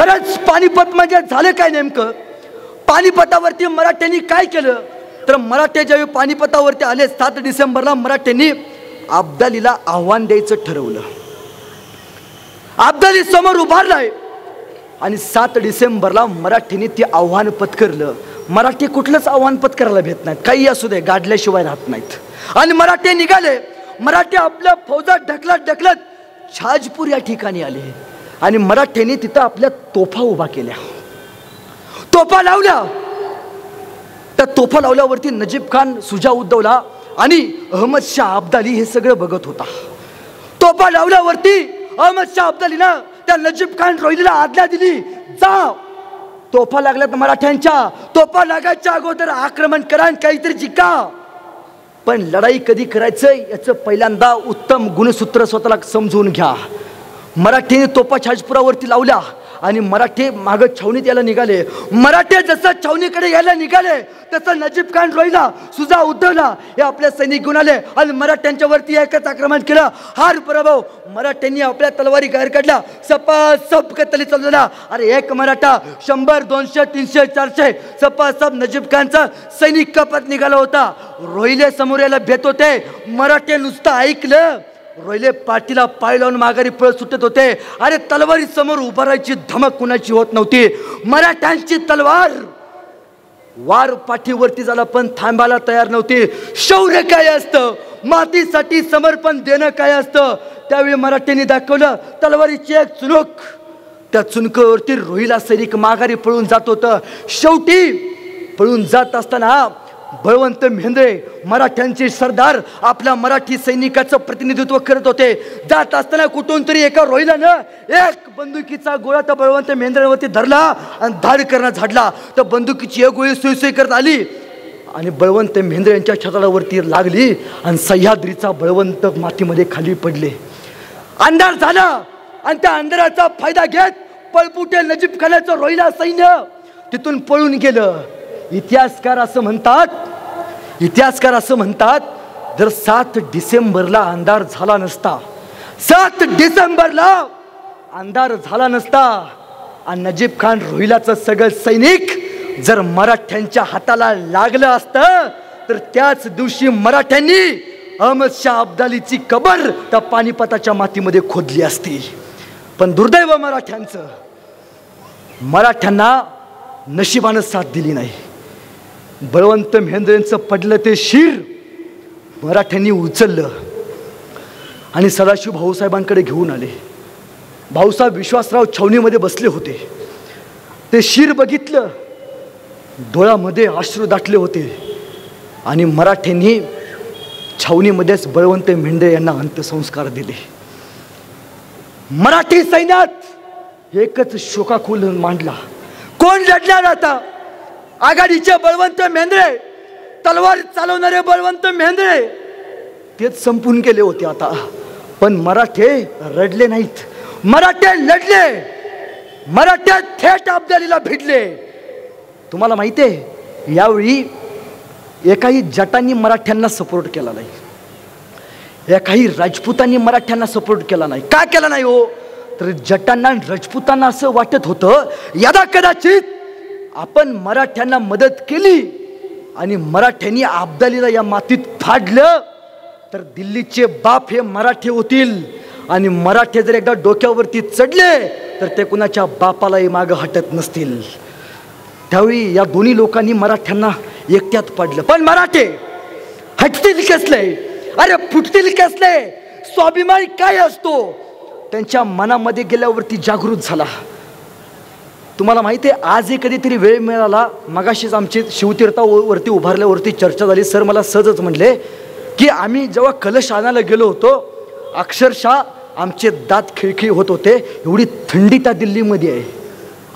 खरंच पानिपत म्हणजे झालं काय नेमकं? पानिपतावरती मराठ्यांनी काय केलं? तर मराठे ज्यावेळी पानिपतावरती आले 7 डिसेंबरला मराठ्यांनी अब्दालीला आव्हान द्यायचं ठरवलं. अब्दाली समोर उभारलाय आणि 7 डिसेंबरला मराठ्यांनी ते आव्हान पत्करलं. मराठी कुठलंच आव्हान पत्करायला भेट नाहीत, काही असू दे, गाडल्याशिवाय राहत नाहीत. आणि मराठे निघाले. मराठे आपल्या फौजा ढकलत छाजपूर या ठिकाणी आले आणि मराठ्यांनी तिथं आपल्या तोफा उभा केल्या, तोफा लावल्या. त्या तोफा लावल्यावरती नजीब खान, सुजाउद्दौला आणि अहमद शाह अब्दाली हे सगळं बघत होता. तोफा लावल्यावरती अहमद शाह अब्दालीनं त्या नजीब खान रोहिलीला आज्ञा दिली, जा तोफा लागल्यात मराठ्यांच्या, तोफा लागायच्या अगोदर आक्रमण करा आणि काहीतरी जिंका. पण लढाई कधी करायचं याचं पहिल्यांदा उत्तम गुणसूत्र स्वतःला समजून घ्या. मराठीने तोफा छाजपुरावरती लावल्या आणि मराठे मागं छावणीत यायला निघाले. मराठे जसं छावणीकडे यायला निघाले तसं नजीब खान रोहिला, सुजाउद्दौला हे आपले सैनिक घेऊन आले आणि मराठ्यांच्या वरती एकच आक्रमण केलं. हार पराभव. मराठ्यांनी आपल्या तलवारी बाहेर काढल्या, सपासप कत्तली चालवल्या. अरे एक मराठा 100, 200, 300, 400 सपासप नजीब खानचा सैनिक कापत निघाला होता. रोहिले समोर यायला भेट होते. मराठे नुसतं ऐकलं, रोहिले पाठीला पाय लावून माघारी पळ सुटत होते. अरे तलवारी समोर उभा राहायची धमक कुणाची होत नव्हती. मराठ्यांची तलवार वार पाठीवरती झाला पण थांबायला तयार नव्हती. शौर्य काय असतं, मातीसाठी समर्पण देणं काय असतं, त्यावेळी मराठ्यांनी दाखवलं. तलवारीची एक चुनूक, त्या चुनकावरती रोहिला सैनिक माघारी पळून जात होतं. शेवटी पळून जात असताना बळवंत मेहेंद्रे मराठ्यांचे सरदार आपल्या मराठी सैनिकाचं प्रतिनिधित्व करत होते. जात असताना कुठून तरी एका रोहिलानं एक बंदुकीचा गोळा त्या बळवंत मेहेंद्रेवरती धरला आणि धाड करणं झाडला. तर बंदुकीची एक गोळी सुई करत आली आणि बळवंत मेहेंद्रे यांच्या छातीवरती लागली आणि सह्याद्रीचा बळवंत मातीमध्ये खाली पडले. अंधार झाला आणि त्या अंधाराचा फायदा घेत पळपुटे नजीब खानाचं रोहिला सैन्य तिथून पळून गेलं. इतिहासकार असं म्हणतात जर 7 डिसेंबरला अंधार झाला नसता, 7 डिसेंबरला अंधार झाला नसता आणि नजीब खान रोहिलाचं सगळं सैनिक जर मराठ्यांच्या हाताला लागलं असतं तर त्याच दिवशी मराठ्यांनी अहमद शाह अब्दालीची कबर त्या पानिपताच्या मातीमध्ये खोदली असती. पण दुर्दैव मराठ्यांना नशिबानं साथ दिली नाही. बळवंत मेहेंद्रेंचं पडलं ते शिर मराठ्यांनी उचललं आणि सदाशिव भाऊसाहेबांकडे घेऊन आले. भाऊसाहेब विश्वासराव छावणीमध्ये बसले होते. ते शिर बघितलं, डोळ्यामध्ये अश्रू दाटले होते आणि मराठ्यांनी छावणीमध्येच बळवंत मेहेंद्रे यांना अंत्यसंस्कार दिले. मराठी सैन्यात एकच शोकाकुल मांडला. कोण लढणार आता? आघाडीचे बळवंत मेहेंद्रे, तलवार चालवणारे बळवंत मेहेंद्रे तेच संपून गेले होते आता. पण मराठे रडले नाहीत, मराठे लढले. मराठे थेट अब्दालीला भिडले. तुम्हाला माहिती आहे यावेळी एकाही जटांनी मराठ्यांना सपोर्ट केला नाही, एकाही राजपुतांनी मराठ्यांना सपोर्ट केला नाही. का केला नाही हो? तर जटांना राजपुतांना असं वाटत होतं यदा कदाचित आपण मराठ्यांना मदत केली आणि मराठ्यांनी अब्दालीला या मातीत फाडलं तर दिल्लीचे बाप हे मराठे होतील आणि मराठे जर एकदा डोक्यावरती चढले तर ते कुणाच्या बापालाही मागं हटत नसतील. त्यावेळी या दोन्ही लोकांनी मराठ्यांना एकट्यात पाडलं. पण मराठे हटतील कसले? अरे फुटतील कसले? स्वाभिमान काय असतो त्यांच्या मनामध्ये गेल्यावरती जागृत झाला. तुम्हाला माहिती आहे आजही कधीतरी वेळ मिळाला, मगाशीच आमची शिवतीर्थावरती उभारल्यावरती चर्चा झाली. सर मला सहजच म्हणले की आम्ही जेव्हा कलश आणायला गेलो होतो अक्षरशः आमचे दात खिळखिळ होत होते, एवढी थंडी त्या दिल्लीमध्ये आहे.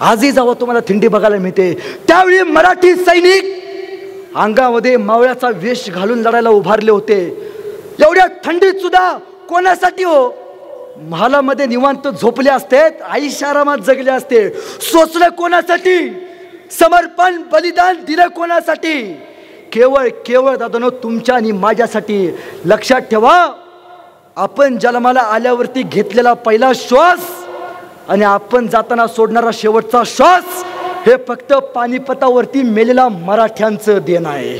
आजही जेव्हा तुम्हाला थंडी बघायला मिळते. त्यावेळी मराठी सैनिक अंगामध्ये मावळ्याचा वेश घालून लढायला उभारले होते. एवढ्या थंडीत सुद्धा कोणासाठी हो? महालामध्ये निवांत झोपले असते, आयुष्य आरामात जगले असते. सोचलं कोणासाठी? समर्पण बलिदान दिलं कोणासाठी? केवळ केवळ दादानो तुमच्या आणि माझ्यासाठी. लक्षात ठेवा, आपण जन्माला आल्यावरती घेतलेला पहिला श्वास आणि आपण जाताना सोडणारा शेवटचा श्वास हे फक्त पानिपतावरती मेलेल्या मराठ्यांचं देणं आहे.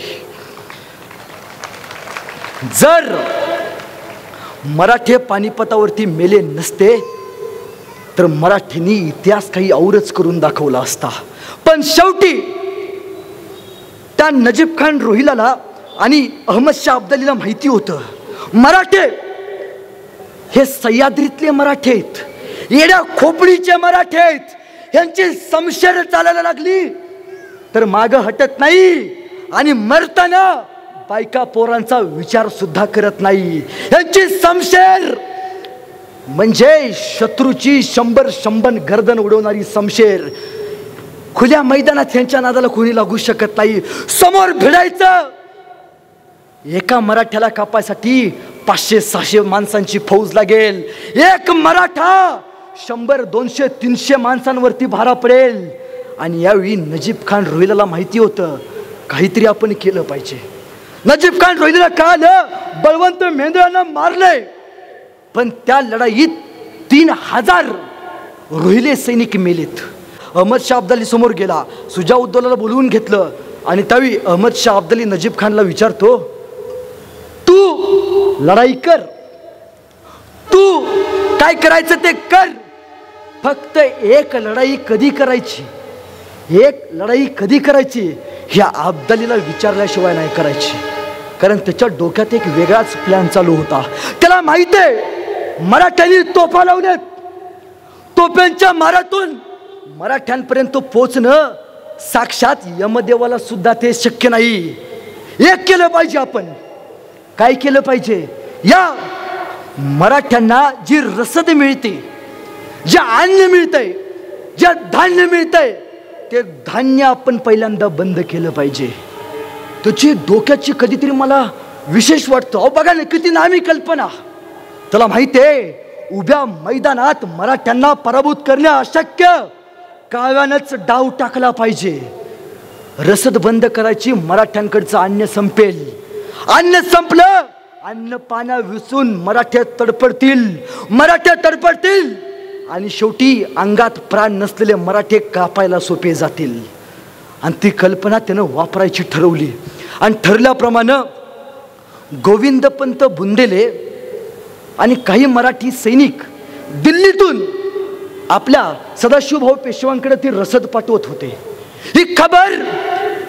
जर मराठे पानिपतावरती मेले नसते तर मराठ्यांनी इतिहास काही औरच करून दाखवला असता. पण शेवटी त्या नजीब खान रोहिलाला आणि अहमद शाह अब्दालीला माहिती होतं मराठे हे सह्याद्रीतले मराठे आहेत, येड्या खोपडीचे मराठे आहेत. यांची समशेर चालायला लागली तर माग हटत नाही आणि मरताना बायका पोरांचा विचार सुद्धा करत नाही. यांची समशेर म्हणजे शत्रूची 100 गर्दन उडवणारी समशेर. खुल्या मैदानात यांच्या नादाला कोणी लागू शकत नाही. समोर भिडायचं. एका मराठ्याला कापायसाठी 500-600 माणसांची फौज लागेल. एक मराठा 100-200-300 माणसांवरती भारा पडेल. आणि यावेळी नजीब खान रोहिलाला माहिती होतं काहीतरी आपण केलं पाहिजे. नजीब खान रोहिलाला कळालं बळवंत मेंढरांना मारले, पण त्या लढाईत 3000 रोहिले सैनिक मेलेत. अहमद शाह अब्दाली समोर गेला, सुजाउद्दौलाला बोलवून घेतलं आणि त्यावेळी अहमद शाह अब्दाली नजीब खानला विचारतो, तू लढाई कर, तू काय करायचं ते कर, फक्त एक लढाई कधी करायची, एक लढाई कधी करायची ह्या अब्दालीला विचारल्याशिवाय नाही करायची. कारण त्याच्या डोक्यात एक वेगळाच प्लॅन चालू होता. त्याला माहिती आहे मराठ्यांनी तोफा लावल्यात, तोफ्यांच्या मारातून मराठ्यांपर्यंत पोहोचणं साक्षात यमदेवाला सुद्धा ते शक्य नाही. एक केलं पाहिजे आपण. काय केलं पाहिजे? या मराठ्यांना जी रसद मिळते, जे अन्न मिळतंय, जे धान्य मिळतंय, ते धान्य आपण पहिल्यांदा बंद केलं पाहिजे. त्याची डोक्याची कधीतरी मला विशेष वाटतं. अहो बघा ना किती नामी कल्पना. त्याला माहिती आहे उभ्या मैदानात मराठ्यांना पराभूत करणे अशक्य, काव्यानंच डाव टाकला पाहिजे. रसद बंद करायची, मराठ्यांकडचं अन्न संपेल. अन्न संपलं, अन्न पाण्या विसून मराठे तडपडतील, मराठे तडपडतील आणि शेवटी अंगात प्राण नसलेले मराठे कापायला सोपे जातील. आणि ती कल्पना त्यानं वापरायची ठरवली. आणि ठरल्याप्रमाणे गोविंदपंत बुंदेले आणि काही मराठी सैनिक दिल्लीतून आपल्या सदाशिवभाऊ पेशव्यांकडे ती रसद पाठवत होते. ही खबर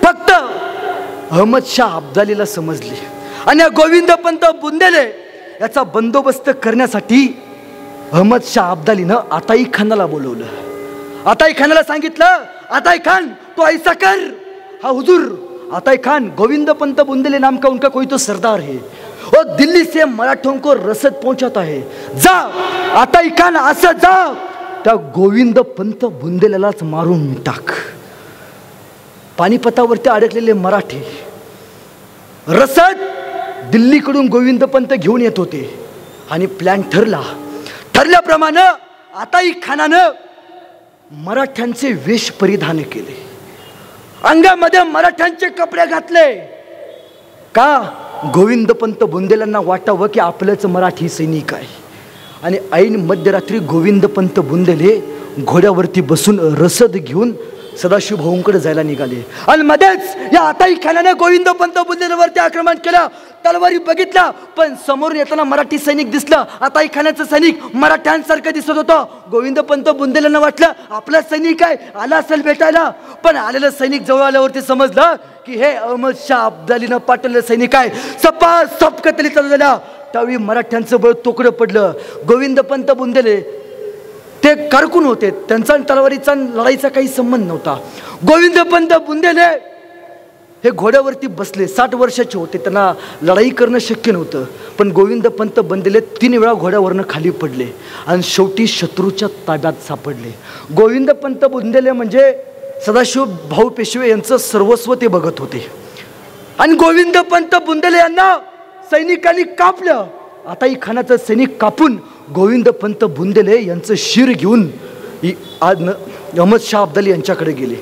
फक्त अहमद शाह अब्दालीला समजली आणि गोविंदपंत बुंदेले याचा बंदोबस्त करण्यासाठी अहमद शाह अब्दालीनं आताई खानाला बोलवलं. आताई खानाला सांगितलं, आताई खान तो ऐसा कर. हा हुजूर आताई खान, गोविंदपंत बुंदेले नाम का उनका कोई तो सरदार है और दिल्ली से मराठों को रसद पहुंचाता है. जा आताई खान, असं जा त्या गोविंदपंत बुंदेलेलाच मारून टाक. पानिपतावरती अडकलेले मराठे रसद दिल्लीकडून गोविंदपंत घेऊन येत होते आणि प्लॅन ठरल्याप्रमाणे आताई खानानं मराठ्यांचे वेश परिधान केले, अंगामध्ये मराठ्यांचे कपडे घातले. का? गोविंदपंत बुंदेल्यांना वाटावं की आपलंच मराठी सैनिक आहे. आणि ऐन मध्यरात्री गोविंदपंत बुंदेले घोड्यावरती बसून रसद घेऊन सदाशिवभाऊंकडे जायला निघाले. आणि मध्येच या आताई खानाने गोविंदपंत बुंदेलेवरती आक्रमण केलं. तलवारी बघितला पण समोरून येताना मराठी सैनिक दिसलं. आताई खानाचं सैनिक मराठ्यांसारखं दिसत होतं. गोविंदपंत बुंदेलेंना वाटलं आपला सैनिक आहे, आला असेल भेटायला. पण आलेलं सैनिक जवळ आल्यावरती समजलं की हे अहमद शाह अब्दालीनं पाठवलेलं सैनिक आहे. सपासप कतली चालू झाल्या. त्यावेळी मराठ्यांचं बळ तोकडं पडलं. गोविंदपंत बुंदेले ते कारकून होते, त्यांचा तलवारीचा लढाईचा काही संबंध नव्हता. गोविंदपंत बुंदेले हे घोड्यावरती बसले, 60 वर्षाचे होते, त्यांना लढाई करणं शक्य नव्हतं. पण गोविंदपंत बुंदेले 3 वेळा घोड्यावरनं खाली पडले आणि शेवटी शत्रूच्या ताब्यात सापडले. गोविंदपंत बुंदेले म्हणजे सदाशिव भाऊ पेशवे यांचं सर्वस्व ते बघत होते. आणि गोविंदपंत बुंदेले यांना सैनिकांनी कापलं. आताई खानाचं सैनिक कापून गोविंदपंत बुंदेले यांचं शिर घेऊन अहमद शाह अब्दाली यांच्याकडे गेले.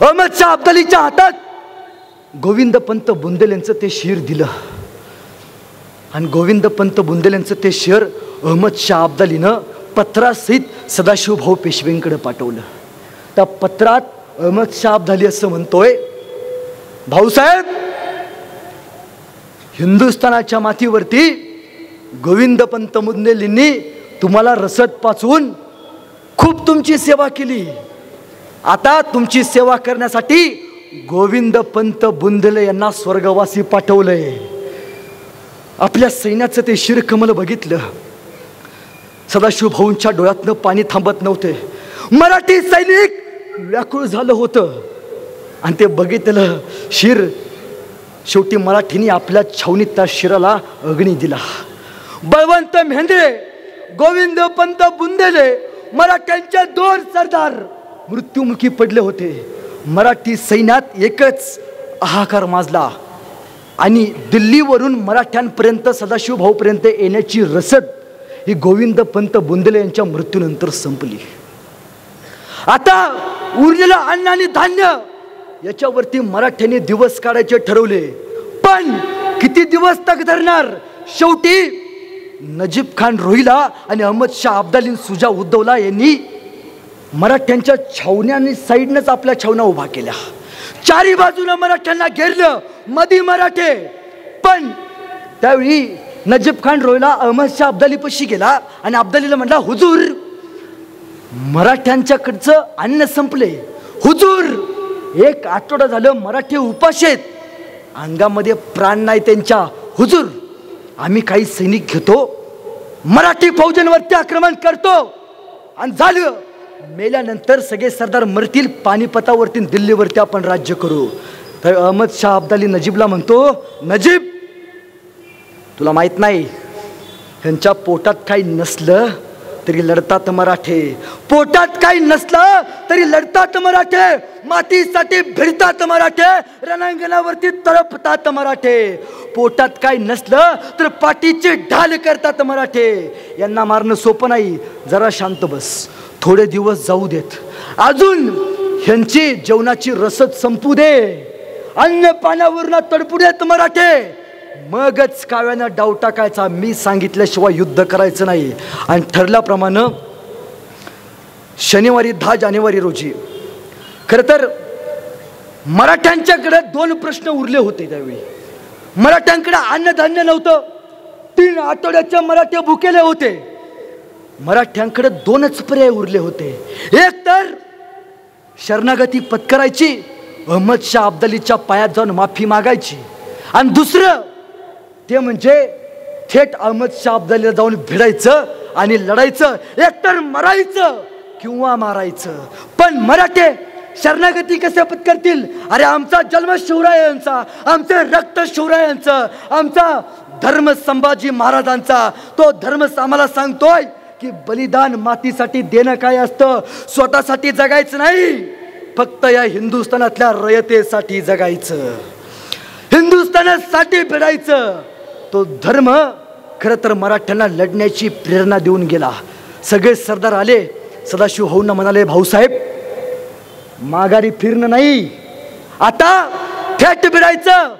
अहमद शाह अब्दालीच्या हातात गोविंदपंत बुंदेलेंचं ते शिर दिलं आणि गोविंदपंत बुंदेलेंचं ते शिर अहमद शाह अब्दालीनं पत्रासहित सदाशिवभाऊ पेशवेंकडे पाठवलं. त्या पत्रात अहमद शाह अब्दाली असं म्हणतोय, भाऊसाहेब, हिंदुस्थानाच्या मातीवरती गोविंदपंत बुंदेलेंनी तुम्हाला रसद पाचवून खूप तुमची सेवा केली. आता तुमची सेवा करण्यासाठी गोविंदपंत बुंदेले यांना स्वर्गवासी पाठवलंय. आपल्या सैन्याचं ते शिरकमल बघितलं. सदाशिवभाऊंच्या डोळ्यातनं पाणी थांबत नव्हते. मराठी सैनिक व्याकुळ झालं होतं आणि ते बघितलं शिर. शेवटी मराठीने आपल्या छावणीत त्या शिराला अग्नी दिला. बळवंत मेहेंद्रे, गोविंदपंत बुंदेले मराठ्यांचे 2 सरदार मृत्युमुखी पडले होते. मराठी सैन्यात एकच हाहाकार माजला आणि दिल्लीवरून मराठ्यांपर्यंत सदाशिवभाऊपर्यंत येण्याची रसद ही गोविंदपंत बुंदेले यांच्या मृत्यूनंतर संपली. आता उरलेलं अन्न आणि धान्य याच्यावरती मराठ्यांनी दिवस काढायचे ठरवले. पण किती दिवस तक धरणार? शेवटी नजीब खान रोहिला आणि अहमद शाह अब्दाली सुजा उद्दौला यांनी मराठ्यांच्या छावण्यांनी साईडनंच आपल्या छावण्या उभा केल्या. चारी बाजूला मराठ्यांना घेरलं, मधी मराठे. पण त्यावेळी नजीब खान रोहिला अहमद शाह अब्दाली पशी गेला आणि अब्दालीला म्हटला, हुजूर, मराठ्यांच्याकडचं अन्न संपले. हुजूर, 1 आठवडा झालं मराठी उपाशी आहेत, अंगामध्ये प्राण नाही त्यांच्या. हुजूर, आम्ही काही सैनिक घेतो, मराठी फौजांवरती आक्रमण करतो आणि झालं मेल्यानंतर सगळे सरदार मरतील, पानिपतावरती दिल्लीवरती आपण राज्य करू. तर अहमद शाह अब्दाली नजीबला म्हणतो, नजीब, तुला माहित नाही, ह्यांच्या पोटात काही नसलं तरी लढतात मराठे. पोटात काही नसलं तरी लढतात मराठे. मातीसाठी भिडतात मराठे. रणांगणावरती तळपतात मराठे. पोटात काही नसलं तर पाठीचे ढाल करतात मराठे. यांना मारणं सोपं नाही. जरा शांत बस, थोडे दिवस जाऊ देत, अजून ह्यांची जेवणाची रसद संपू दे, अन्न पाण्यावरून तडपू देत मराठे, मगच काव्यानं डाव टाकायचा. मी सांगितल्याशिवाय युद्ध करायचं नाही. आणि ठरल्याप्रमाणे शनिवारी 10 जानेवारी रोजी खरं तर मराठ्यांच्याकडे 2 प्रश्न उरले होते. त्यावेळी मराठ्यांकडे अन्नधान्य नव्हतं. 3 आठवड्याचे मराठे भुकेले होते. मराठ्यांकडे 2च पर्याय उरले होते. एक तर शरणागती पत्करायची, अहमद शाह अब्दालीच्या पायात जाऊन माफी मागायची, आणि दुसरं ते म्हणजे थेट अहमद शाह अब्दालीला जाऊन भिडायचं आणि लढायचं. एकतर मरायचं किंवा मारायचं. पण मराठे शरणागती कसे पत्करतील? अरे, आमचा जन्म शिवरायांचा, आमचे रक्त शिवरायांचं, आमचा धर्म संभाजी महाराजांचा. तो धर्म आम्हाला सांगतोय की बलिदान मातीसाठी देणं काय असतं. स्वतःसाठी जगायचं नाही, फक्त या हिंदुस्थानातल्या रयतेसाठी जगायचं, हिंदुस्थानासाठी भिडायचं. तो धर्म खरं तर मराठ्यांना लढण्याची प्रेरणा देऊन गेला. सगळे सरदार आले, सदाशिवभाऊंना म्हणाले, भाऊसाहेब, माघारी फिरणं नाही, आता थेट भिडायचं.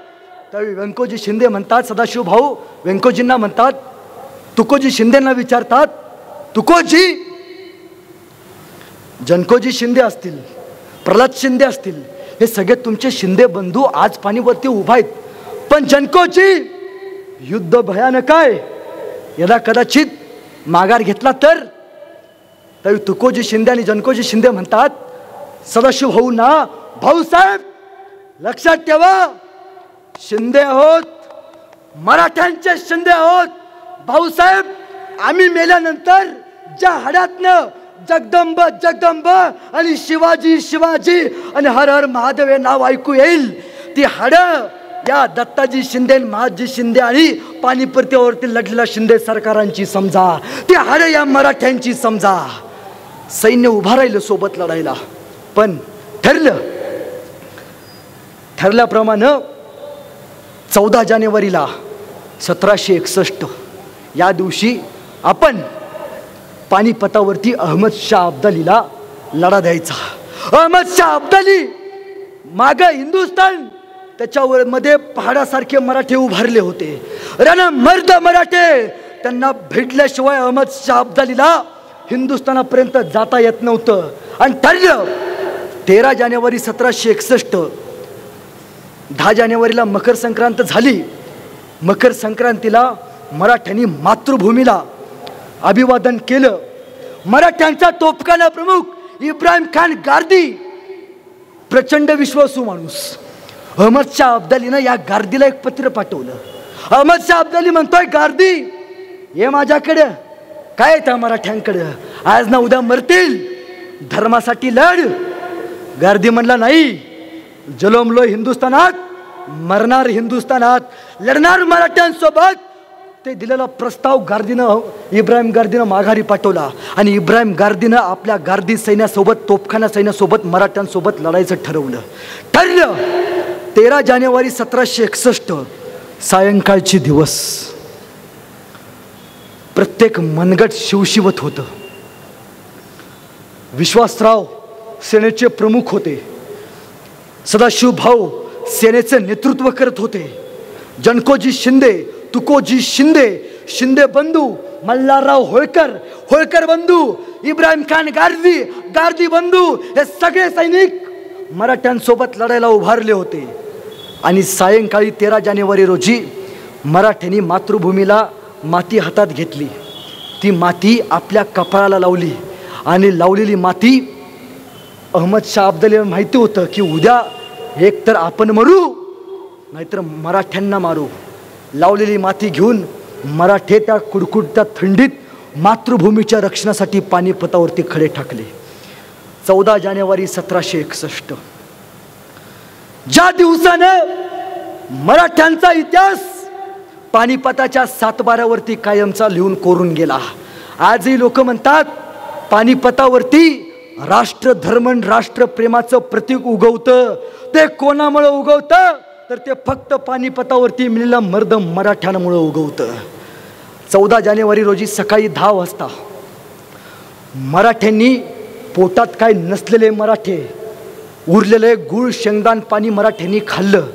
त्यावेळी व्यंकोजी शिंदे म्हणतात, सदाशिवभाऊ व्यंकोजींना म्हणतात, तुकोजी शिंदेंना विचारतात, तुकोजी, जनकोजी शिंदे असतील, प्रल्हाद शिंदे असतील, हे सगळे तुमचे शिंदे बंधू आज पाणीवरती उभा आहेत, पण जनकोजी युद्ध भयानक आहे, यदा कदाचित माघार घेतला तर? त्यावेळी तुकोजी शिंदे आणि जनकोजी शिंदे म्हणतात सदाशिवभाऊंना, भाऊसाहेब, लक्षात ठेवा, शिंदे आहोत, मराठ्यांचे शिंदे आहोत. भाऊसाहेब, आम्ही मेल्यानंतर ज्या हाडातनं जगदंब जगदंब आणि शिवाजी शिवाजी आणि हर हर महादेव हे नाव ऐकू येईल, ती हाडं या दत्ताजी शिंदे, महाजी शिंदे आणि पानिपतावरती लढलेल्या शिंदे सरकारांची समजा. ती हाडं या मराठ्यांची समजा. सैन्य उभा राहिलं सोबत लढायला. पण ठरल्याप्रमाणे 14 जानेवारीला 1761 या दिवशी आपण पानिपतावरती अहमद शाह अब्दालीला लढा द्यायचा. अहमद शाह अब्दाली मागे हिंदुस्थान, त्याच्यावर मध्ये पहाडासारखे मराठे उभारले होते, रणमर्द मराठे. त्यांना भेटल्याशिवाय अहमद शाह अब्दालीला हिंदुस्थानापर्यंत जाता येत नव्हतं. आणि ठरलं 13 जानेवारी 1761, 10 जानेवारीला मकर संक्रांत झाली. मकर संक्रांतीला मराठ्यांनी मातृभूमीला अभिवादन केलं. मराठ्यांचा तोफखाना प्रमुख इब्राहिम खान गारदी, प्रचंड विश्वासू माणूस, अहमद शाह अब्दालीनं या गारदीला एक पत्र पाठवलं. अहमद शाह अब्दाली म्हणतोय, गारदी ये माझ्याकडे, काय त्या मराठ्यांकडं, आज ना उद्या मरतील, धर्मासाठी लढ. गारदी म्हणला, नाही, जन्मलो हिंदुस्थानात, मरणार हिंदुस्थानात, लढणार मराठ्यांसोबत. ते दिलेला प्रस्ताव इब्राहिम गारदीनं माघारी पाठवला. आणि इब्राहिम गारदीनं आपल्या गारदी सैन्यासोबत, तोफखाना सैन्यासोबत मराठ्यांसोबत लढायचं ठरवलं. 13 जानेवारी 1761 सायंकाळची दिवस. प्रत्येक मनगट शिवशिवत होतं. विश्वासराव सेनेचे प्रमुख होते. सदाशिव भाऊ सेनेचे नेतृत्व करत होते. जनकोजी शिंदे, तुकोजी शिंदे, शिंदे बंधू, मल्हारराव होळकर, होळकर बंधू, इब्राहिम खान गारदी, गारदी बंधू, हे सगळे सैनिक मराठ्यांसोबत लढायला उभारले होते. आणि सायंकाळी 13 जानेवारी रोजी मराठ्यांनी मातृभूमीला माती हातात घेतली. ती माती आपल्या कपाळाला लावली. आणि लावलेली माती अहमद शाह अब्दालीला माहिती होतं की उद्या एक तर आपण मरू, नाहीतर मराठ्यांना मारू. लावलेली माती घेऊन मराठे त्या कुडकुडत्या थंडीत मातृभूमीच्या रक्षणासाठी पानिपतावरती खडे ठाकले. 14 जानेवारी 1761, ज्या दिवसानं मराठ्यांचा इतिहास पानिपताच्या सातबाऱ्यावरती कायमचा लिहून कोरून गेला. आजही लोक म्हणतात पानिपतावरती राष्ट्र धर्म राष्ट्रप्रेमाचं प्रतीक उगवतं. ते कोणामुळे उगवतं तर ते फक्त पानिपतावरती मिळालेला मर्द मराठ्यांमुळे उगवतं. 14 जानेवारी रोजी सकाळी 10 वाजता मराठ्यांनी पोटात काय नसलेले मराठे, उरलेले गुळ शेंगदाण पाणी मराठ्यांनी खाल्लं.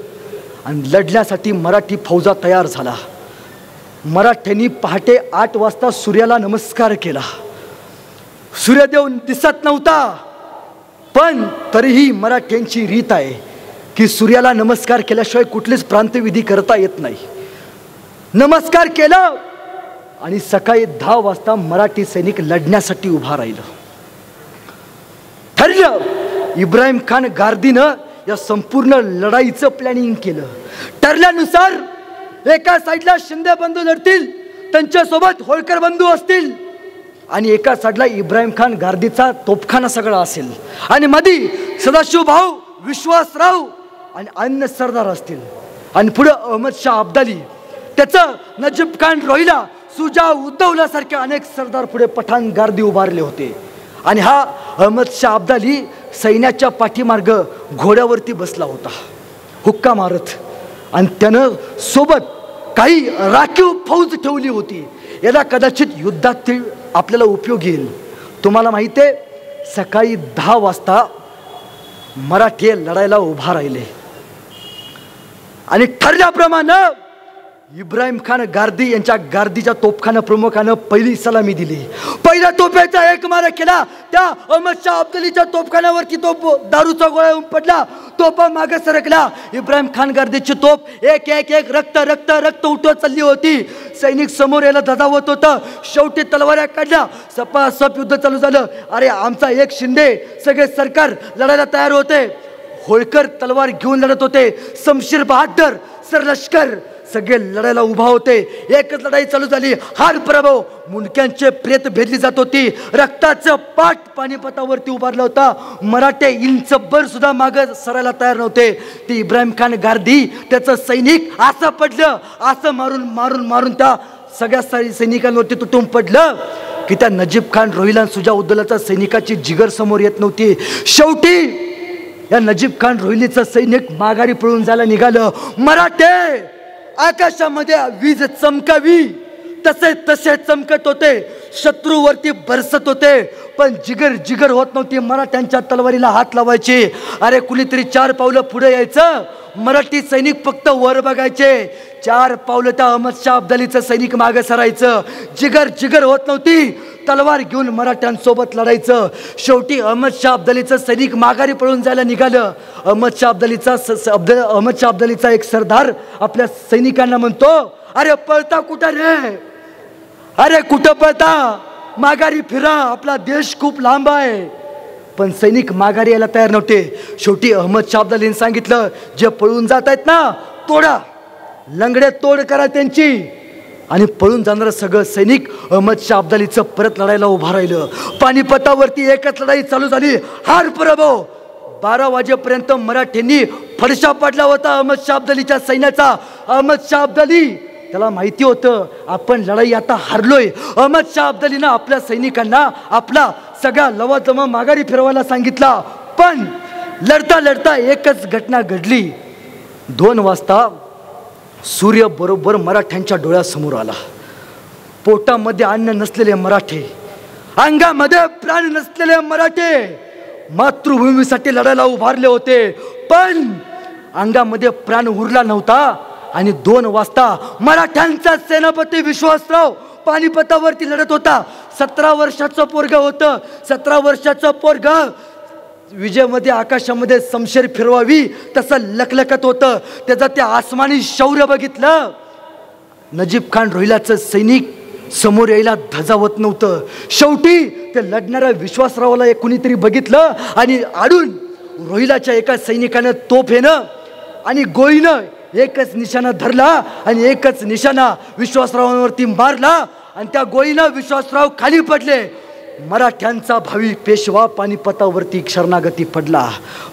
आणि लढण्यासाठी मराठी फौजा तयार झाला. मराठ्यांनी पहाटे 8 वाजता सूर्याला नमस्कार केला. सूर्यदेव दिसत नव्हता, पण तरीही मराठ्यांची रीत आहे की सूर्याला नमस्कार केल्याशिवाय कुठलेच प्रांतविधी करता येत नाही. नमस्कार केला आणि सकाळी 10 वाजता मराठी सैनिक लढण्यासाठी उभा राहिलं. ठरलं इब्राहिम खान गारदीनं या संपूर्ण लढाईचं प्लॅनिंग केलं. ठरल्यानुसार एका साईडला शिंदे बंधू लढतील, त्यांच्यासोबत होळकर बंधू असतील, आणि एका साईडला इब्राहिम खान गारदीचा तोफखाना सगळा असेल, आणि मध्ये सदाशिव भाऊ, विश्वासराव आणि अन्य सरदार असतील. आणि पुढे अहमद शाह अब्दाली, त्याचं नजीब खान रोहिला, सुजा उद्धवला सारखे अनेक सरदार पुढे पठाण गारदी उभारले होते. आणि हा अहमद शाह अब्दाली सैन्याच्या पाठीमार्ग घोड्यावरती बसला होता हुक्का मारत. आणि त्यानं सोबत काही राखीव फौज ठेवली होती. याला कदाचित युद्धात आपल्याला उपयोग येईल. तुम्हाला माहिती आहे, सकाळी 10 वाजता मराठी लढायला उभा राहिले. आणि ठरल्याप्रमाणे इब्राहिम खान गारदी यांच्या गारदीच्या तोफखाना प्रमुखानं पहिली सलामी दिली. पहिल्या तोफेचा एक मारा केला. त्या अहमद शाह अब्दालीच्या तोफखान्यावरती तोफ दारूचा गोळा येऊन पडला. तोफा मागे सरकला. इब्राहिम खान गारदीची तोफ एक एक एक रक्त रक्त रक्त उठवत चालली होती. सैनिक समोर यायला धजावत होतं. शेवटी तलवाऱ्या काढल्या. सपासप युद्ध चालू झालं. अरे आमचा एक शिंदे, सगळे सरकार लढायला तयार होते. होळकर तलवार घेऊन लढत होते. शमशीर बहादर, सरलष्कर सगळे लढायला उभा होते. एकच लढाई चालू झाली. हार पराभव, मुंडक्यांचे प्रेत भेदली जात होती. रक्ताचं पाठ पानिपतावरती उभारला होता. मराठे इंचभर सुद्धा मागं सरायला तयार नव्हते. ते इब्राहिम खान गारदी, त्याचं सैनिक असं पडलं, असं मारून मारून मारून त्या सगळ्या सैनिकांवरती तुटून पडलं की त्या नजीब खान रोहिला, सुजा उद्दौलाच्या सैनिकाची जिगर समोर येत नव्हती. शेवटी या नजीब खान रोहिलीचं सैनिक माघारी पळून जायला निघालं. मराठे आकाशामध्ये वीज चमकावी तसे तसे चमकत होते. शत्रूवरती बरसत होते, पण जिगर जिगर होत नव्हती. मराठ्यांच्या तलवारीला हात लावायचे. अरे कुणीतरी 4 पावलं पुढे यायचं. मराठी सैनिक फक्त वर बघायचे. 4 पावलं त्या अहमद शाह अब्दालीचं सैनिक मागे सरायचं. जिगर जिगर होत नव्हती. तलवार घेऊन मराठ्यांसोबत लढायचं. शेवटी अहमद शाह अब्दालीचं सैनिक माघारी पळून जायला निघालं. अहमद शाह अब्दालीचा एक सरदार आपल्या सैनिकांना म्हणतो, अरे पळता कुठं रे, अरे कुठं पळता, माघारी फिरा, आपला देश खूप लांब आहे. पण सैनिक माघारी यायला तयार नव्हते. शेवटी अहमद शाह अब्दालीने सांगितलं, जे पळून जात आहेत ना तोडा, लंगडे तोड करा त्यांची. आणि पळून जाणारं सगळं सैनिक अहमद शाह अब्दालीचं परत लढायला उभा राहिलं. पानिपतावरती एकच लढाई चालू झाली, हार पराभव. 12 वाजेपर्यंत मराठ्यांनी फडशा पडला होता अहमद शाह अब्दालीच्या सैन्याचा. अहमद शाह अब्दाली त्याला माहिती होतं आपण लढाई आता हारलोय. अहमद शाह अब्दालीनं आपल्या सैनिकांना आपला सगळा लवाजमा माघारी फिरवायला सांगितला. पण लढता लढता एकच घटना घडली. 2 वाजता सूर्य बरोबर मराठ्यांच्या डोळ्यासमोर आला. पोटामध्ये अन्न नसलेले मराठे, अंगामध्ये प्राण नसलेले मराठे मातृभूमीसाठी लढायला उभारले होते. पण अंगामध्ये प्राण उरला नव्हता. आणि 2 वाजता मराठ्यांचा सेनापती विश्वासराव पानिपतावरती लढत होता. 17 वर्षाचं पोरग होतं. 17 वर्षाचं पोरग विजयमध्ये आकाशामध्ये समशेर फिरवावी तसं लखलखत होतं. त्याचं ते आसमानी शौर्य बघितलं. नजीब खान रोहिलाचं सैनिक समोर यायला धजावत नव्हतं. शेवटी ते लढणाऱ्या विश्वासरावाला एक कुणीतरी बघितलं आणि आडून रोहिलाच्या एका सैनिकानं तोफेनं आणि गोळीनं एकच निशाणा धरला आणि एकच निशाणा विश्वासरावांवरती मारला आणि त्या गोळीनं विश्वासराव खाली पडले. मराठ्यांचा भावी पेशवा पानिपतावरती शरणागती पडला.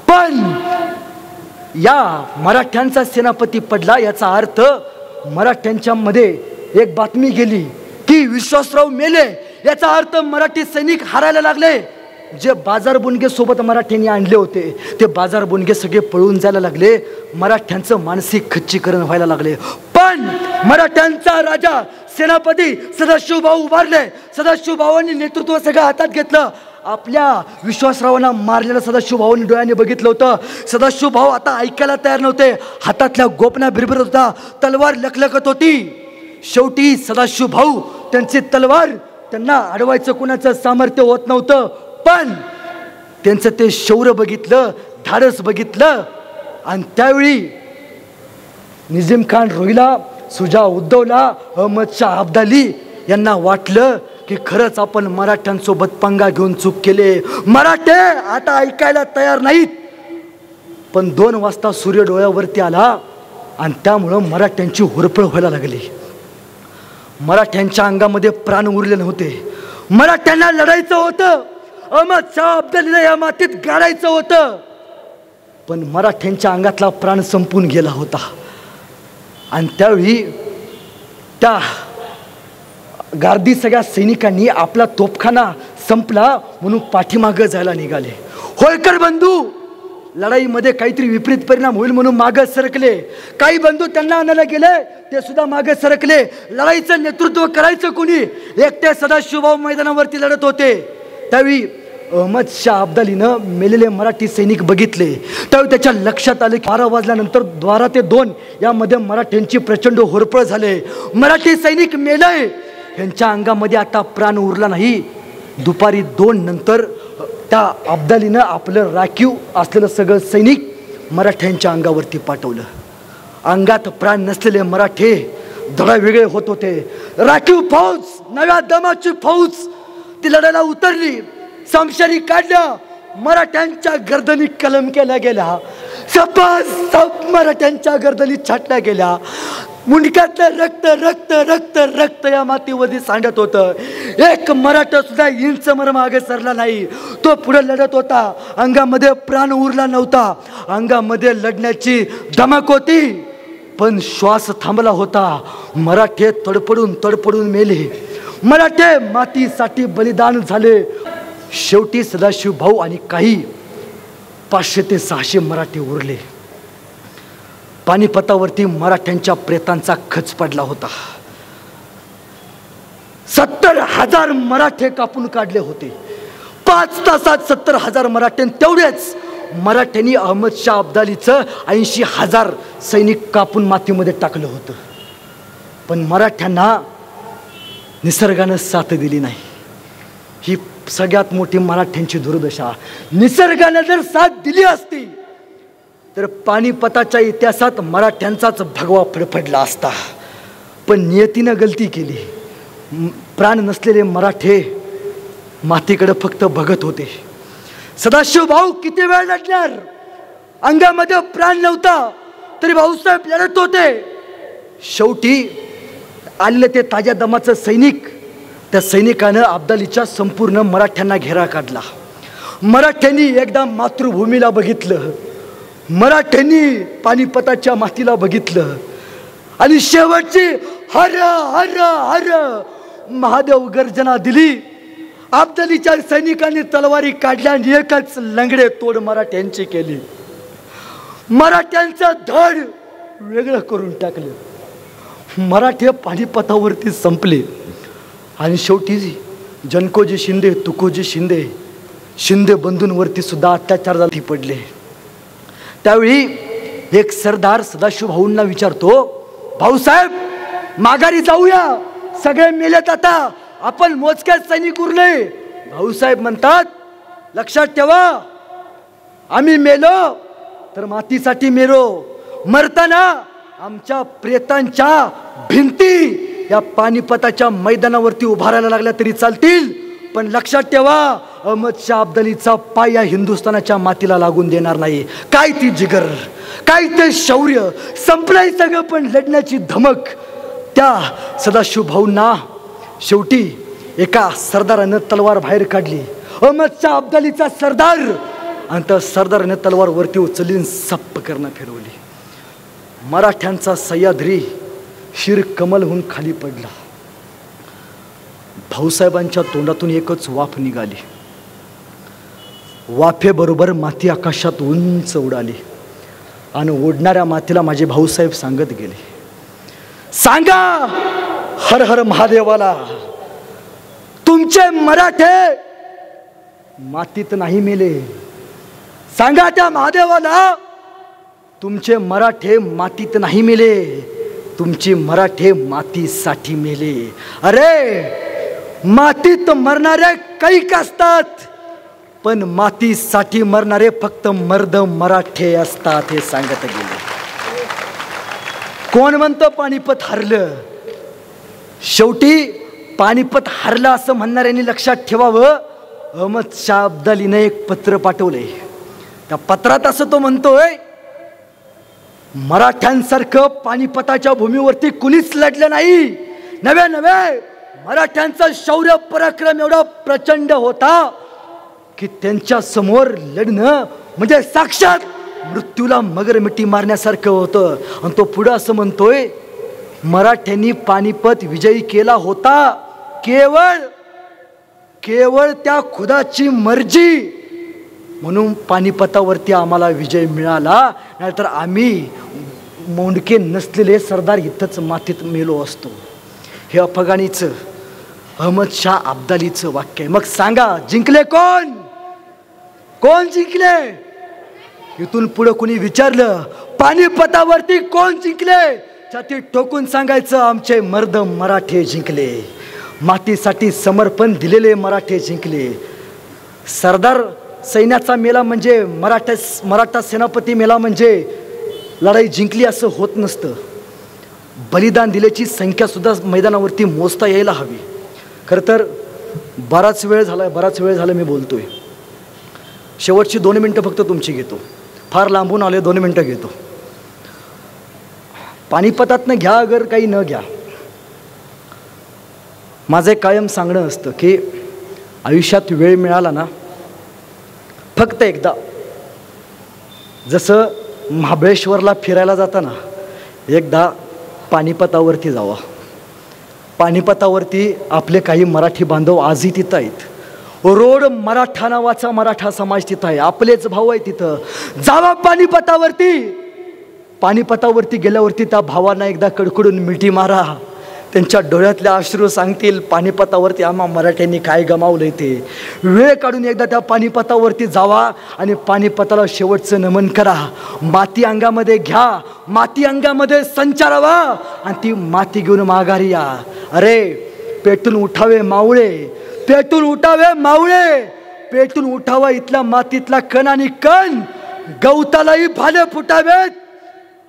पण या मराठ्यांचा सेनापती पडला याचा अर्थ मराठ्यांच्या मध्ये एक बातमी गेली की विश्वासराव मेले. याचा अर्थ मराठी सैनिक हारायला लागले. जे बाजार बुनगे सोबत मराठ्यांनी आणले होते ते बाजार बुनगे सगळे पळून जायला लागले. मराठ्यांचं मानसिक खच्चीकरण व्हायला लागले. पण मराठ्यांचा राजा सेनापती सदाशिव भाऊ उभारले. सदाशिव भावांनी नेतृत्व सगळं हातात घेतलं. आपल्या विश्वासरावांना मारलेलं सदाशिव भाऊंनी डोळ्याने बघितलं होतं. सदाशिव भाऊ आता ऐकायला तयार नव्हते. हातातल्या गोपण्या बिरबिरत होता, तलवार लखलखत होती. शेवटी सदाशिव भाऊ त्यांची तलवार त्यांना अडवायचं कुणाचं सामर्थ्य होत नव्हतं. पण त्यांचं ते शौर्य बघितलं, धाडस बघितलं. आणि त्यावेळी निजाम खान रोहिला, सुजा उद्धवला, अहमद शाह अब्दाली यांना वाटलं की खरंच आपण मराठ्यांसोबत पंगा घेऊन चूक केले. मराठे आता ऐकायला तयार नाहीत. पण 2 वाजता सूर्य डोळ्यावरती आला आणि त्यामुळं मराठ्यांची होरपळ व्हायला लागली. मराठ्यांच्या अंगामध्ये प्राण उरले नव्हते. मराठ्यांना लढायचं होतं. अहमद शाह अब्दालीला या मातीत गाडायचं होतं. पण मराठ्यांच्या अंगातला प्राण संपून गेला होता. आणि त्यावेळी त्या गार्दी सगळ्या सैनिकांनी आपला तोफखाना संपला म्हणून पाठीमागं जायला निघाले. होळकर बंधू लढाईमध्ये काहीतरी विपरीत परिणाम होईल म्हणून मागं सरकले. काही बंधू त्यांना आणायला गेले, ते सुद्धा मागे सरकले. लढाईचं नेतृत्व करायचं कोणी? एकटे सदाशिवभाऊ मैदानावरती लढत होते. त्यावेळी अहमद शाह अब्दालीनं मेलेले मराठी सैनिक बघितले. त्यावेळी त्याच्या लक्षात आले की 12 वाजल्यानंतर 12 ते 2 यामध्ये मराठ्यांची प्रचंड होरपळ झाले. मराठी सैनिक मेले, यांच्या अंगामध्ये आता प्राण उरला नाही. दुपारी 2 नंतर त्या अब्दालीनं आपलं राखीव असलेलं सगळं सैनिक मराठ्यांच्या अंगावरती पाठवलं. अंगात प्राण नसलेले मराठे धडा वेगळे होत होते. राखीव फौज, नव्या दमाची फौज ती लढायला उतरली. समशेरी काढल्या, मराठ्यांच्या गर्दनी कलम केल्या गेल्या. सपासप मराठ्यांच्या गर्दनी छाटल्या गेल्या. मुंडक्यातलं रक्त रक्त रक्त रक्त या मातीवरती सांडत होतं. एक मराठा सुद्धा इंचभर मागे सरला नाही. तो पुढे लढत होता. अंगामध्ये प्राण उरला नव्हता. अंगामध्ये लढण्याची धमक होती, पण श्वास थांबला होता. मराठे तडपडून तडपडून मेले. मराठे मातीसाठी बलिदान झाले. शेवटी सदाशिव भाऊ आणि काही 500 ते 600 मराठे उरले. पानिपतावरती मराठ्यांच्या प्रेतांचा खच पडला होता. 70,000 मराठे कापून काढले होते. 5 तासात 70,000 मराठे. तेवढेच मराठ्यांनी अहमद शाह अब्दालीचं 80,000 सैनिक कापून मातीमध्ये टाकलं होतं. पण मराठ्यांना निसर्गानं साथ दिली नाही. ही सगळ्यात मोठी मराठ्यांची दुर्दशा. निसर्गाने जर साथ दिली असती तर पानिपताच्या इतिहासात मराठ्यांचाच भगवा फडफडला असता. पण नियतीनं गलती केली. प्राण नसलेले मराठे मातीकडे फक्त बघत होते. सदाशिव भाऊ किती वेळ लढणार, अंगामध्ये प्राण नव्हता तरी भाऊसाहेब लढत होते. शेवटी आलेले ते ताज्या दमाचं सैनिक, त्या सैनिकानं अब्दालीच्या संपूर्ण मराठ्यांना घेरा काढला. मराठ्यांनी एकदा मातृभूमीला बघितलं, मराठ्यांनी पानिपताच्या मातीला बघितलं आणि शेवटची हर हर हर महादेव गर्जना दिली. अब्दालीच्या सैनिकांनी तलवारी काढल्या आणि एकच लंगडे तोड मराठ्यांची केली. मराठ्यांचं धड वेगळं करून टाकलं. मराठे पानिपतावरती संपले आणि शेवटी जनकोजी शिंदे, तुकोजी शिंदे, शिंदे बंधूंवरती सुद्धा अत्याचार झाले पडले. त्यावेळी एक सरदार सदाशिव भाऊंना विचारतो, भाऊसाहेब माघारी जाऊया, सगळे मेलेत आता, आपण मोजक्याच सैनिक उरले. भाऊसाहेब म्हणतात, लक्षात ठेवा, आम्ही मेलो तर मातीसाठी मेलो, मरताना आमच्या प्रेतांच्या भिंती या पानिपताच्या मैदानावरती उभारायला लागल्या तरी चालतील, पण लक्षात ठेवा अहमद शाह अब्दालीचा पाय या हिंदुस्थानाच्या मातीला लागून देणार नाही. काय ती जिगर, काय ते शौर्य, संपलंय सगळं पण लढण्याची धमक. त्या सदाशिव भाऊंना शेवटी एका सरदारानं तलवार बाहेर काढली, अहमद शाह अब्दालीचा सरदार, आणि त्या सरदाराने तलवार वरती उचलली, सप्प करणं फिरवली. मराठ्यांचा सह्याद्री शिर कमल होऊन खाली पडला. भाऊसाहेबांच्या तोंडातून एकच वाफ निघाली. वाफेबरोबर माती आकाशात उंच उडाली आणि ओढणाऱ्या मातीला माझे भाऊसाहेब सांगत गेले, सांगा हर हर महादेवाला, तुमचे मराठे मातीत नाही मेले. सांगा त्या महादेवाला, तुमचे मराठे मातीत नाही मेले, तुमचे मराठे मातीसाठी मेले. अरे मातीत मरणारे कैक असतात, पण मातीसाठी मरणारे फक्त मर्द मराठे असतात, हे सांगत गेले. कोण म्हणतं पानिपत हरलं? शेवटी पानिपत हरलं असं म्हणणाऱ्यांनी लक्षात ठेवावं, अहमद शाह अब्दालीने एक पत्र पाठवले. त्या पत्रात असं तो म्हणतोय, मराठ्यांसारखं पानिपताच्या भूमीवरती कुणीच लढलं नाही. नव्हे नव्हे मराठ्यांचं शौर्य पराक्रम एवढा प्रचंड होता की त्यांच्या समोर लढणं म्हणजे साक्षात मृत्यूला मगरमिठी मारण्यासारखं होतं. आणि तो पुढं असं म्हणतोय, मराठ्यांनी पानिपत विजयी केला होता केवळ केवळ त्या खुदाची मर्जी, म्हणून पानिपतावरती आम्हाला विजय मिळाला, नाहीतर आम्ही मोंडके नसलेले सरदार इथंच मातीत मेलो असतो. हे अफगाणीचं अहमद शाह अब्दालीचं वाक्य आहे. मग सांगा जिंकले कोण? कोण जिंकले? इथून पुढे कोणी विचारलं पानिपतावरती कोण जिंकले, छाती ठोकून सांगायचं आमचे मर्द मराठे जिंकले, मातीसाठी समर्पण दिलेले मराठे जिंकले. सरदार सैन्याचा मेला म्हणजे मराठा सेनापती मेला म्हणजे लढाई जिंकली असं होत नसतं. बलिदान दिल्याची संख्या सुद्धा मैदानावरती मोजता यायला हवी. खरं तर बराच वेळ झाला मी बोलतोय. शेवटची 2 मिनटं फक्त तुमची घेतो, फार लांबून आले 2 मिनटं घेतो. पानिपतातनं घ्या अगर काही न घ्या, माझं कायम सांगणं असतं की आयुष्यात वेळ मिळाला ना, फक्त एकदा, जसं महाबळेश्वरला फिरायला जाताना एकदा पानिपतावरती जावा. पानिपतावरती आपले काही मराठी बांधव आजही तिथं आहेत. रोड मराठा नावाचा मराठा समाज तिथं आहे, आपलेच भाऊ आहे तिथं. जावा पानिपतावरती. पानिपतावरती गेल्यावरती त्या भावांना एकदा कडकडून मिठी मारा. त्यांच्या डोळ्यातले अश्रू सांगतील पानिपतावरती आम्हा मराठ्यांनी काय गमावलंय ते. वेळ काढून एकदा त्या पानिपतावरती जावा आणि पानिपताला शेवटचं नमन करा. माती अंगामध्ये घ्या, माती अंगामध्ये संचारावा आणि ती माती घेऊन माघारी या. अरे पेटून उठावे मावळे, पेटून उठावे मावळे, पेटून उठावा इथला मातीतला कण आणि कण, गवतालाही भाले फुटावेत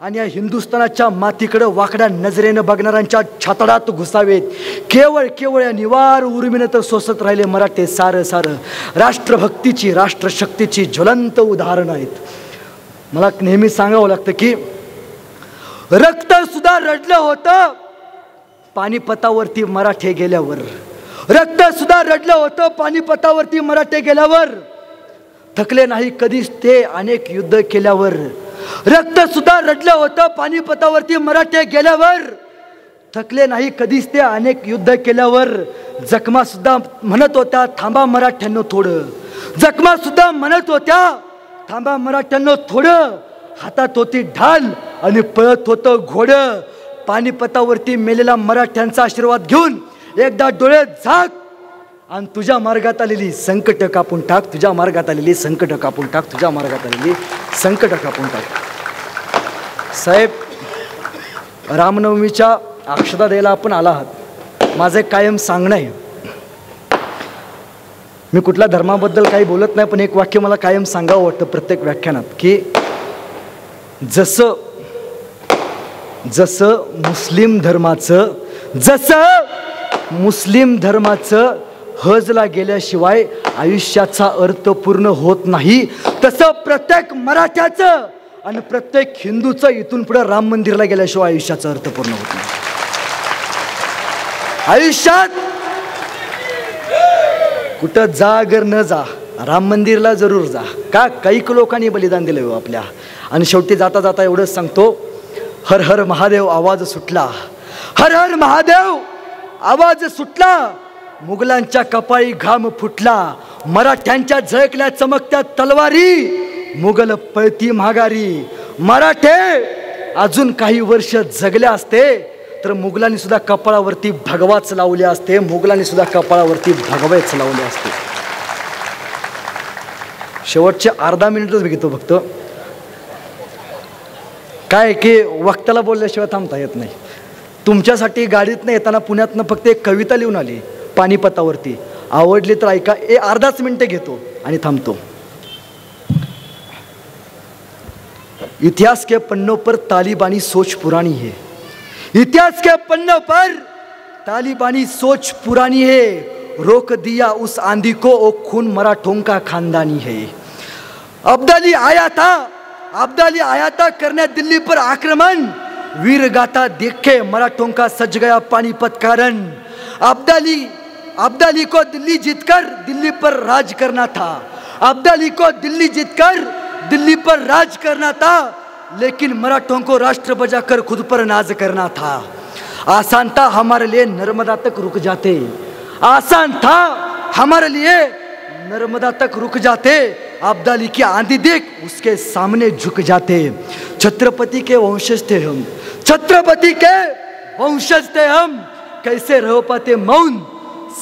आणि या हिंदुस्थानाच्या मातीकडे वाकड्या नजरेनं बघणाऱ्यांच्या छातडात घुसावेत. केवळ केवळ या निवार उर्मीनं तर सोसत राहिले मराठे सारं सारं. राष्ट्रभक्तीची राष्ट्रशक्तीची ज्वलंत उदाहरणं आहेत. मला नेहमी सांगावं लागतं की रक्त सुद्धा रडलं होतं पानिपतावरती मराठे गेल्यावर. रक्त सुद्धा रडलं होतं पानिपतावरती मराठे गेल्यावर. थकले नाही कधीच ते अनेक युद्ध केल्यावर. रक्त सुद्धा रडलं होतं पानिपतावरती मराठे गेल्यावर. थकले नाही कधीच ते अनेक युद्ध केल्यावर. जखमा सुद्धा म्हणत होत्या थांबा मराठ्यांनो थोडं. जखमा सुद्धा म्हणत होत्या थांबा मराठ्यांनो थोडं. हातात होती ढाल आणि पळत होतं घोडं. पानिपतावरती मेलेला मराठ्यांचा आशीर्वाद घेऊन एकदा डोळे झाक आणि तुझ्या मार्गात आलेली संकट कापून टाक. तुझ्या मार्गात आलेली संकट कापून टाक. तुझ्या मार्गात आलेली संकट कापून टाक. साहेब, रामनवमीच्या अक्षता द्यायला आपण आला आहात. माझं कायम सांगणं आहे, मी कुठल्या धर्माबद्दल काही बोलत नाही, पण एक वाक्य मला कायम सांगावं वाटतं प्रत्येक व्याख्यानात की जसं मुस्लिम धर्माचं हजला गेल्याशिवाय आयुष्याचा अर्थ पूर्ण होत नाही, तसं प्रत्येक मराठ्याचं आणि प्रत्येक हिंदूचं इथून पुढे राम मंदिरला गेल्याशिवाय आयुष्याचा अर्थ पूर्ण होत नाही. आयुष्यात कुठं जा अगर न जा, राम मंदिरला जरूर जा. का काही लोकांनी बलिदान दिलं हो आपल्या. आणि शेवटी जाता जाता एवढंच सांगतो, हर हर महादेव आवाज सुटला. हर हर महादेव आवाज सुटला. मुघलांच्या कपाळी घाम फुटला. मराठ्यांच्या झळकल्या चमकत्या तलवारी. मुघल पळती माघारी. मराठे अजून काही वर्ष जगले असते तर मुघलांनी सुद्धा कपाळावरती भगवाच लावले असते. मुघलांनी सुद्धा कपाळावरती भगवेच लावले असते. शेवटचे अर्धा मिनिटच बघितो फक्त. काय की वक्ताला बोलल्याशिवाय थांबता येत नाही. तुमच्यासाठी गाडीतनं येताना पुण्यातनं फक्त एक कविता लिहून आली पानिपतावरती. आवडली तर ऐका. अर्धाच मिनिटं घेतो आणि थांबतो. इतिहास के पन्नों पर तालिबानी सोच पुरानी है. इतिहास के पन्नों पर तालिबानी सोच पुरानी है. रोक दिया उस आंधी को ओ खून मराठों का खानदानी है. अब्दाली आया था करने दिल्ली पर आक्रमण. वीर गाथा देखे मराठों का सज गया पानीपत का रण. अब्दाली को दिल्ली जीतकर दिल्ली पर राज करना था. अब्दाली को दिल्ली जीतकर दिल्ली पर राज करना था. लेकिन मराठों को राष्ट्र बजाकर खुद पर नाज करना था. आसान था हमारे लिए नर्मदा तक रुक जाते. आसान था हमारे लिए नर्मदा तक रुक जाते. अब्दाली की आंधी देख उसके सामने झुक जाते. छत्रपति के वंशज थे हम. छत्रपति के वंशज थे हम. कैसे रह पाते मौन.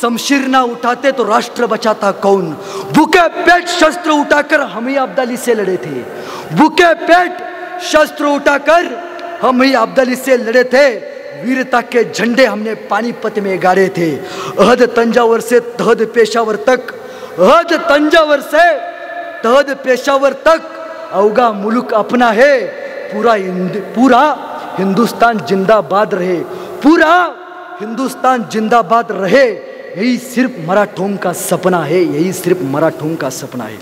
शमशीर ना उठाते तो राष्ट्र बचाता कौन. भूखे पेट शस्त्र उठाकर हम ही अब्दाली से लड़े थे. भूखे पेट शस्त्र उठाकर हम ही अब्दाली से लड़े थे. वीरता के झंडे हमने पानीपत में गाड़े थे. अहद तंजावर से तहद पेशावर तक. अहद तंजावर से तहद पेशावर तक अवगा मुल्क अपना है. पूरा हिंदुस्तान जिंदाबाद रहे. पूरा हिंदुस्तान जिंदाबाद रहे. यही सिर्फ मराठों का सपना है. यही सिर्फ मराठों का सपना है.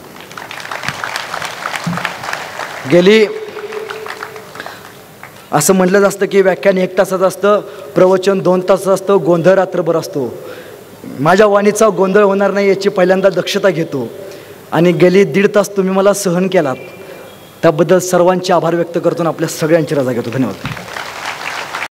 गेली असं म्हटलं जातं की व्याख्यान 1 तासाचं असतं, प्रवचन 2 तासाचं असतं, गोंधळ रात्रभर असतो. माझ्या वाणीचा गोंधळ होणार नाही याची पहिल्यांदा दक्षता घेतो. आणि गेली 1.5 तास तुम्ही मला सहन केलात त्याबद्दल सर्वांचे आभार व्यक्त करतो. आपल्या सगळ्यांची रजा घेतो. धन्यवाद.